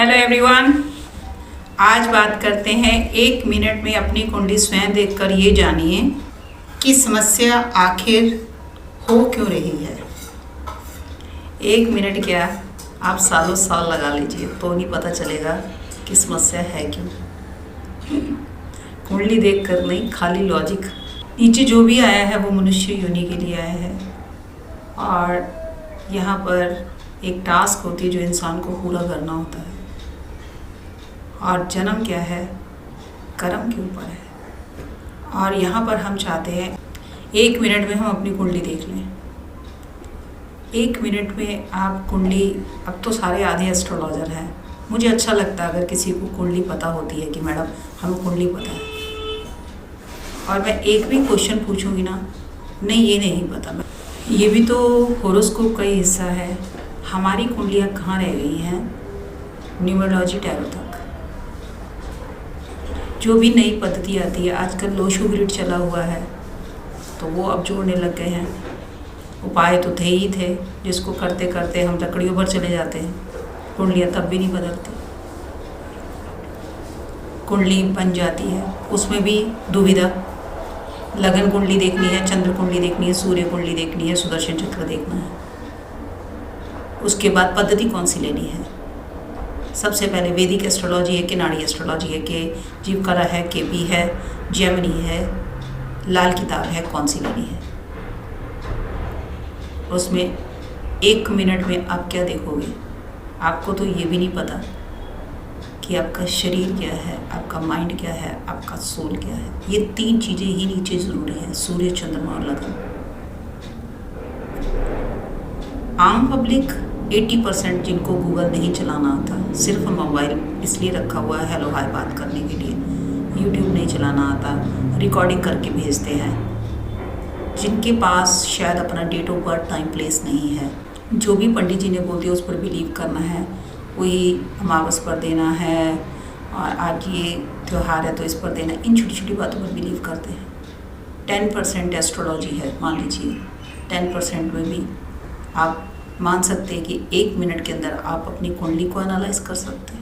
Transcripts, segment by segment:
Hello everyone. आज बात करते हैं 1 मिनट में अपनी कुंडली स्वयं देखकर ये जानिए कि समस्या आखिर हो क्यों रही है। 1 मिनट क्या, आप सालों साल लगा लीजिए तो नहीं पता चलेगा कि समस्या है क्यों। कुंडली देखकर नहीं, खाली लॉजिक। नीचे जो भी आया है वो मनुष्य योनि के लिए आया है और यहाँ पर एक टास्क होती है जो इंसान को पूरा करना होता है। और जन्म क्या है, कर्म के ऊपर है। और यहाँ पर हम चाहते हैं 1 मिनट में हम अपनी कुंडली देख लें। 1 मिनट में आप कुंडली, अब तो सारे आधे एस्ट्रोलॉजर हैं। मुझे अच्छा लगता है अगर किसी को कुंडली पता होती है कि मैडम हमें कुंडली पता है, और मैं एक भी क्वेश्चन पूछूंगी ना, नहीं ये नहीं पता, ये भी तो होरोस्कोप का ही हिस्सा है। हमारी कुंडलियाँ कहाँ रह गई हैं न्यूमरोलॉजी टैरो तक। जो भी नई पद्धति आती है, आजकल लोशो ग्रिड चला हुआ है तो वो अब जोड़ने लग गए हैं। उपाय तो थे ही थे जिसको करते करते हम लकड़ियों पर चले जाते हैं, कुंडलियाँ तब भी नहीं बदलती। कुंडली बन जाती है, उसमें भी दुविधा, लगन कुंडली देखनी है, चंद्र कुंडली देखनी है, सूर्य कुंडली देखनी है, सुदर्शन चक्र देखना है। उसके बाद पद्धति कौन सी लेनी है। सबसे पहले वैदिक एस्ट्रोलॉजी है कि नाड़ी एस्ट्रोलॉजी है कि जीवकला है कि भी है, जेमिनी है, लाल किताब है, कौन सी लेनी है। उसमें 1 मिनट में आप क्या देखोगे। आपको तो ये भी नहीं पता कि आपका शरीर क्या है, आपका माइंड क्या है, आपका सोल क्या है। ये 3 चीज़ें ही नीचे ज़रूरी हैं, सूर्य, चंद्रमा और लगन। आम पब्लिक 80% जिनको गूगल नहीं चलाना आता, सिर्फ मोबाइल इसलिए रखा हुआ है हेलो हाय बात करने के लिए, यूट्यूब नहीं चलाना आता, रिकॉर्डिंग करके भेजते हैं। जिनके पास शायद अपना date of birth, time, place नहीं है, जो भी पंडित जी ने बोल दिया उस पर बिलीव करना है, वही अमावस पर देना है और आज ये त्यौहार है तो इस पर देना, इन छोटी छोटी बातों पर बिलीव करते हैं। 10% एस्ट्रोलॉजी है, मान लीजिए 10% में भी आप मान सकते हैं कि 1 मिनट के अंदर आप अपनी कुंडली को एनालाइज कर सकते हैं।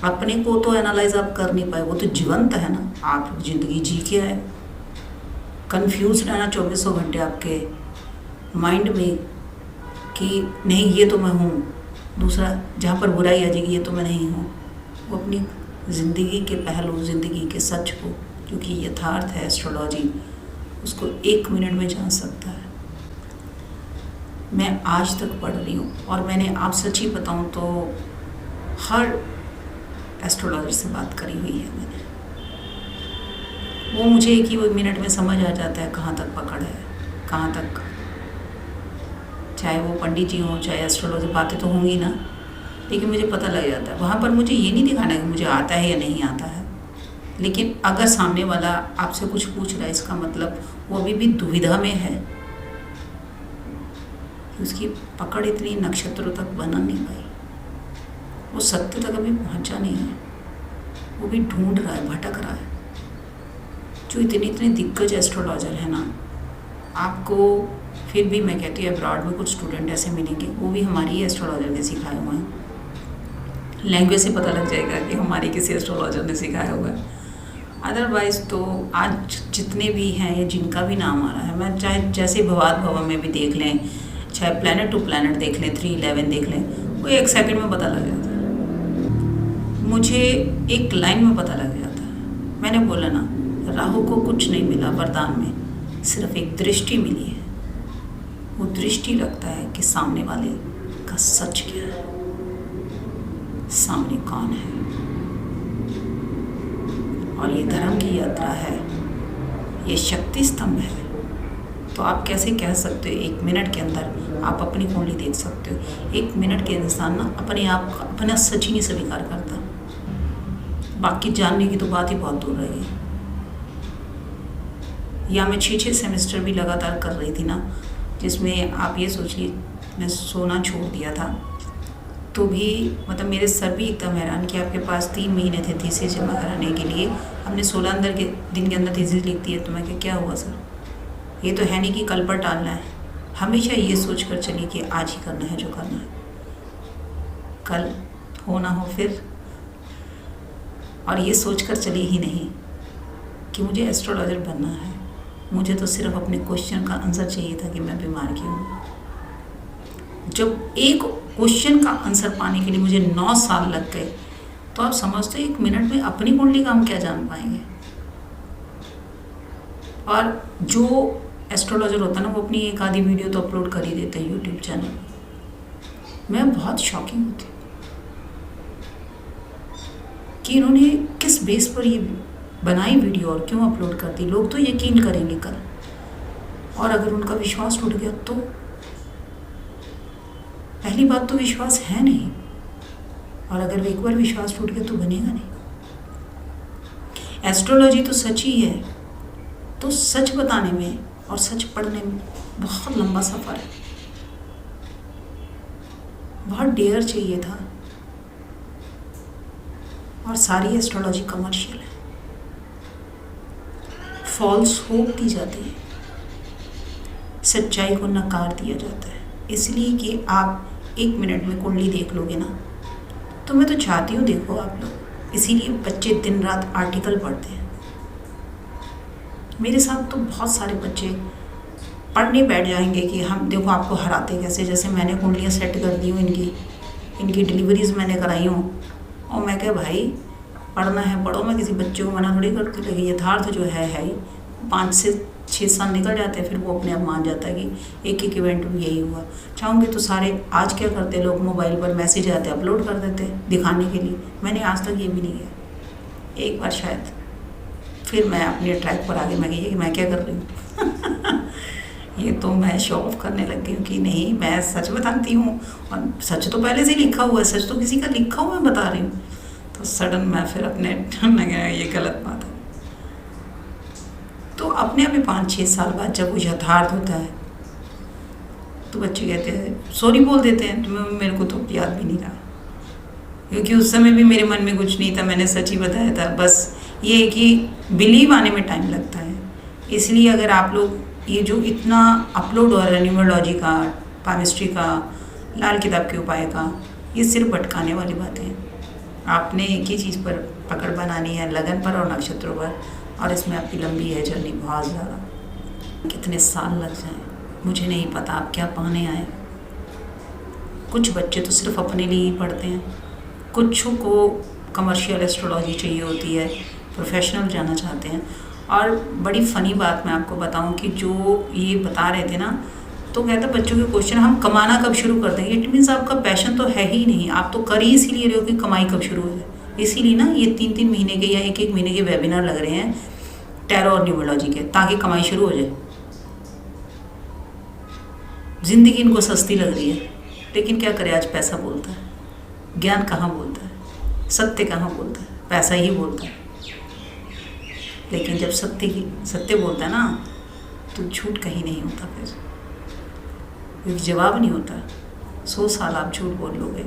अपने को तो एनालाइज आप कर नहीं पाए, वो तो जीवंत है ना, आप ज़िंदगी जी के आए। कंफ्यूज रहना 24 घंटे आपके माइंड में कि नहीं ये तो मैं हूँ, दूसरा जहाँ पर बुराई आ जाएगी ये तो मैं नहीं हूँ। वो अपनी ज़िंदगी के पहलू, ज़िंदगी के सच को, जो कि यथार्थ है एस्ट्रोलॉजी, उसको 1 मिनट में जान सकता है। मैं आज तक पढ़ रही हूँ और मैंने, आप सच ही बताऊँ तो, हर एस्ट्रोलॉजर से बात करी हुई है मैंने। वो मुझे एक ही 1 मिनट में समझ आ जाता है कहाँ तक पकड़ है, कहाँ तक, चाहे वो पंडित जी हों चाहे एस्ट्रोलॉजर, बातें तो होंगी ना, लेकिन मुझे पता लग जाता है। वहाँ पर मुझे ये नहीं दिखाना कि मुझे आता है या नहीं आता है, लेकिन अगर सामने वाला आपसे कुछ पूछ रहा है, इसका मतलब वो अभी भी दुविधा में है, उसकी पकड़ इतनी नक्षत्रों तक बना नहीं पाई, वो सत्य तक अभी पहुंचा नहीं है, वो भी ढूंढ रहा है, भटक रहा है। जो इतने दिग्गज एस्ट्रोलॉजर है ना, आपको फिर भी मैं कहती हूँ अब्रॉड में कुछ स्टूडेंट ऐसे मिलेंगे, वो भी हमारी ही एस्ट्रोलॉजर के सिखाए हुए हैं। लैंग्वेज से पता लग जाएगा कि हमारी किसी एस्ट्रोलॉजर ने सिखाया हुआ है। अदरवाइज़ तो आज जितने भी हैं या जिनका भी नाम आ रहा है, मैं चाहे जैसे भवाद भवन में भी देख लें, चाहे प्लैनेट टू प्लैनेट देख लें, 311 देख लें, वो 1 सेकंड में पता लग जाता है। मुझे एक लाइन में पता लग जाता है। मैंने बोला ना, राहु को कुछ नहीं मिला वरदान में, सिर्फ एक दृष्टि मिली है। वो दृष्टि रखता है कि सामने वाले का सच क्या है, सामने कौन है। और ये धर्म की यात्रा है, ये शक्ति स्तंभ है। तो आप कैसे कह सकते हो 1 मिनट के अंदर आप अपनी कुंडली देख सकते हो। 1 मिनट के इंसान ना अपने आप का, अपना सच ही नहीं स्वीकार करता, बाकी जानने की तो बात ही बहुत दूर रही है। या मैं 6 सेमेस्टर भी लगातार कर रही थी ना, जिसमें आप ये सोचिए मैं सोना छोड़ दिया था, तो भी मतलब मेरे सर भी एकदम हैरान कि आपके पास 3 महीने थे थीसिस जमा कराने के लिए, हमने 16 दिन के अंदर थीसिस लिख दी है। तो मैं क्या हुआ सर, ये तो है नहीं कि कल पर टालना है। हमेशा ये सोच कर चलिए कि आज ही करना है जो करना है। कल हो ना हो फिर। और ये सोचकर चली ही नहीं कि मुझे एस्ट्रोलॉजर बनना है। मुझे तो सिर्फ अपने क्वेश्चन का आंसर चाहिए था कि मैं बीमार क्यों हूँ। जब एक क्वेश्चन का आंसर पाने के लिए मुझे 9 साल लग गए, तो आप समझते हो 1 मिनट में अपनी कुंडली का हम क्या जान पाएंगे। और जो एस्ट्रोलॉजर होता है ना, वो अपनी एक आधी वीडियो तो अपलोड कर ही देते हैं यूट्यूब चैनल। मैं बहुत शॉकिंग होती कि इन्होंने किस बेस पर ये बनाई वीडियो और क्यों अपलोड कर दी। लोग तो यकीन करेंगे कल, और अगर उनका विश्वास टूट गया तो पहली बात तो विश्वास है नहीं, और अगर एक बार विश्वास टूट गया तो बनेगा नहीं। एस्ट्रोलॉजी तो सच ही है, तो सच बताने में और सच पढ़ने में बहुत लंबा सफ़र है। बहुत डेयर चाहिए था, और सारी एस्ट्रोलॉजी कमर्शियल है, फॉल्स होप दी जाती है, सच्चाई को नकार दिया जाता है। इसलिए कि आप 1 मिनट में कुंडली देख लोगे ना, तो मैं तो चाहती हूँ देखो आप लोग। इसीलिए बच्चे दिन रात आर्टिकल पढ़ते हैं। मेरे साथ तो बहुत सारे बच्चे पढ़ने बैठ जाएंगे कि हम देखो आपको हराते कैसे। जैसे मैंने कुंडलियाँ सेट कर दी हूँ, इनकी डिलीवरीज मैंने कराई हूँ, और मैं क्या भाई पढ़ना है पढ़ो, मैं किसी बच्चे को मना थोड़ी करती। लगी यथार्थ जो है ही 5 से 6 साल निकल जाते हैं, फिर वो अपने आप मान जाता है कि एक एक इवेंट में यही हुआ। चाहूँगी तो सारे आज क्या करते हैं लोग, मोबाइल पर मैसेज आते अपलोड कर देते हैं दिखाने के लिए। मैंने आज तक ये भी नहीं किया। एक बार शायद, फिर मैं अपने ट्रैक पर आ गई। मैं क्या कर रही हूँ ये तो मैं शो ऑफ करने लग गई हूँ कि नहीं मैं सच बताती हूँ, और सच तो पहले से लिखा हुआ है, सच तो किसी का लिखा हुआ मैं बता रही हूँ। तो सडन मैं फिर मैं ये गलत बात है। तो अपने आप ही 5-6 साल बाद जब वो यथार्थ होता है, तो बच्चे कहते हैं सॉरी बोल देते हैं। तो मेरे को तो याद भी नहीं रहा, क्योंकि उस समय भी मेरे मन में कुछ नहीं था, मैंने सच ही बताया था। बस ये है कि बिलीव आने में टाइम लगता है। इसलिए अगर आप लोग ये जो इतना अपलोड हो रहा है न्यूमरोलॉजी का, पामिस्ट्री का, लाल किताब के उपाय का, ये सिर्फ भटकाने वाली बातें हैं। आपने एक ही चीज़ पर पकड़ बनानी है, लगन पर और नक्षत्रों पर, और इसमें आपकी लंबी है जर्नी बहुत ज़्यादा। कितने साल लग जाएं मुझे नहीं पता आप क्या पाने आए। कुछ बच्चे तो सिर्फ अपने लिए ही पढ़ते हैं, कुछ को कमर्शियल एस्ट्रोलॉजी चाहिए होती है, प्रोफेशनल जाना चाहते हैं। और बड़ी फ़नी बात मैं आपको बताऊं कि जो ये बता रहे थे ना, तो कहते बच्चों के क्वेश्चन हम कमाना कब शुरू कर देंगे। इट मीन्स आपका पैशन तो है ही नहीं, आप तो कर ही इसीलिए रहे हो कि कमाई कब शुरू हो जाए। इसीलिए ना ये 3-3 महीने के या 1-1 महीने के वेबिनार लग रहे हैं टैरो और न्यूमरोलॉजी के, ताकि कमाई शुरू हो जाए। ज़िंदगी इनको सस्ती लग रही है, लेकिन क्या करें, आज पैसा बोलता है, ज्ञान कहाँ बोलता है, सत्य कहाँ बोलता है, पैसा ही बोलता है। लेकिन जब सत्य बोलता है ना, तो झूठ कहीं नहीं होता फिर, क्योंकि जवाब नहीं होता। 100 साल आप झूठ बोल लोगे।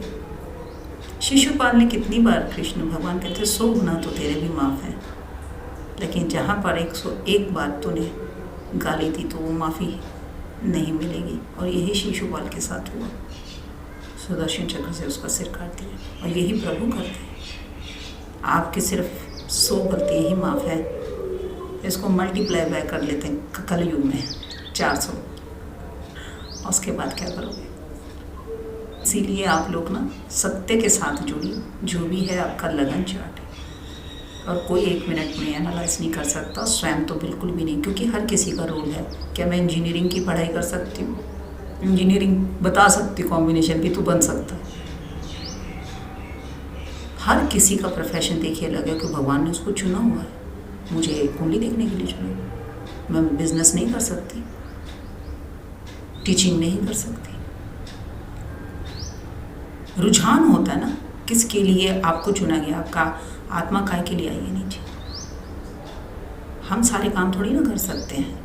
शिशुपाल ने कितनी बार, कृष्ण भगवान कहते 100 गुना तो तेरे भी माफ़ है, लेकिन जहाँ पर 101 बार तूने गाली दी तो वो माफ़ी नहीं मिलेगी। और यही शिशुपाल के साथ हुआ, सुदर्शन चक्र से उसका सिर काट दिया। और यही प्रभु करते हैं। आपके सिर्फ 100 गलती ही माफ़ है, इसको मल्टीप्लाई बाय कर लेते हैं कलयुग में 400, और उसके बाद क्या करोगे। इसीलिए आप लोग ना सत्य के साथ जुड़िए। जो भी है आपका लगन चार्ट है, और कोई 1 मिनट में एनालाइज नहीं कर सकता, स्वयं तो बिल्कुल भी नहीं, क्योंकि हर किसी का रोल है। क्या मैं इंजीनियरिंग की पढ़ाई कर सकती हूँ, इंजीनियरिंग बता सकती हूँ कॉम्बिनेशन भी, तो बन सकता है। हर किसी का प्रोफेशन देखिए अलग है, कि भगवान ने उसको चुना हुआ है। मुझे कुंडली देखने के लिए चुना, मैं बिजनेस नहीं कर सकती, टीचिंग नहीं कर सकती। रुझान होता है ना, किसके लिए आपको चुना गया, आपका आत्मा काय के लिए आई है नीचे। हम सारे काम थोड़ी ना कर सकते हैं।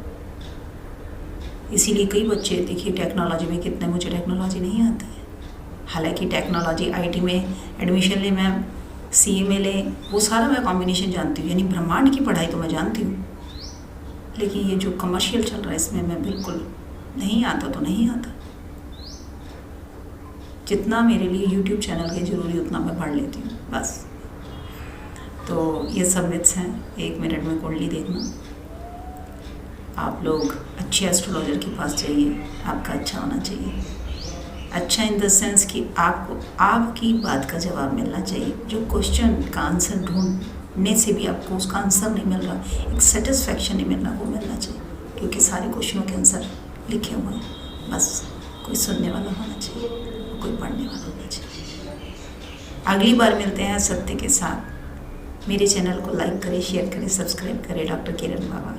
इसीलिए कई बच्चे देखिए टेक्नोलॉजी में कितने, मुझे टेक्नोलॉजी नहीं आती है। हालांकि टेक्नोलॉजी आईटी में एडमिशन ले मैम, सीए में ले, वो सारा मैं कॉम्बिनेशन जानती हूँ, यानी ब्रह्मांड की पढ़ाई तो मैं जानती हूँ। लेकिन ये जो कमर्शियल चल रहा है इसमें मैं बिल्कुल नहीं आता, तो नहीं आता। जितना मेरे लिए यूट्यूब चैनल के ज़रूरी उतना मैं पढ़ लेती हूँ बस। तो ये सब मिथ्स हैं। 1 मिनट में कुंडली देखना। आप लोग अच्छे एस्ट्रोलॉजर के पास जाइए, आपका अच्छा होना चाहिए। अच्छा इन द सेंस कि आपको आपकी बात का जवाब मिलना चाहिए। जो क्वेश्चन का आंसर ढूंढने से भी आपको उसका आंसर नहीं मिल रहा, एक सेटिस्फैक्शन नहीं मिल रहा, वो मिलना चाहिए, क्योंकि सारे क्वेश्चनों के आंसर लिखे हुए हैं। बस कोई सुनने वाला होना चाहिए, कोई पढ़ने वाला होना चाहिए। अगली बार मिलते हैं सत्य के साथ। मेरे चैनल को लाइक करें, शेयर करें, सब्सक्राइब करें। डॉक्टर किरण बाबा।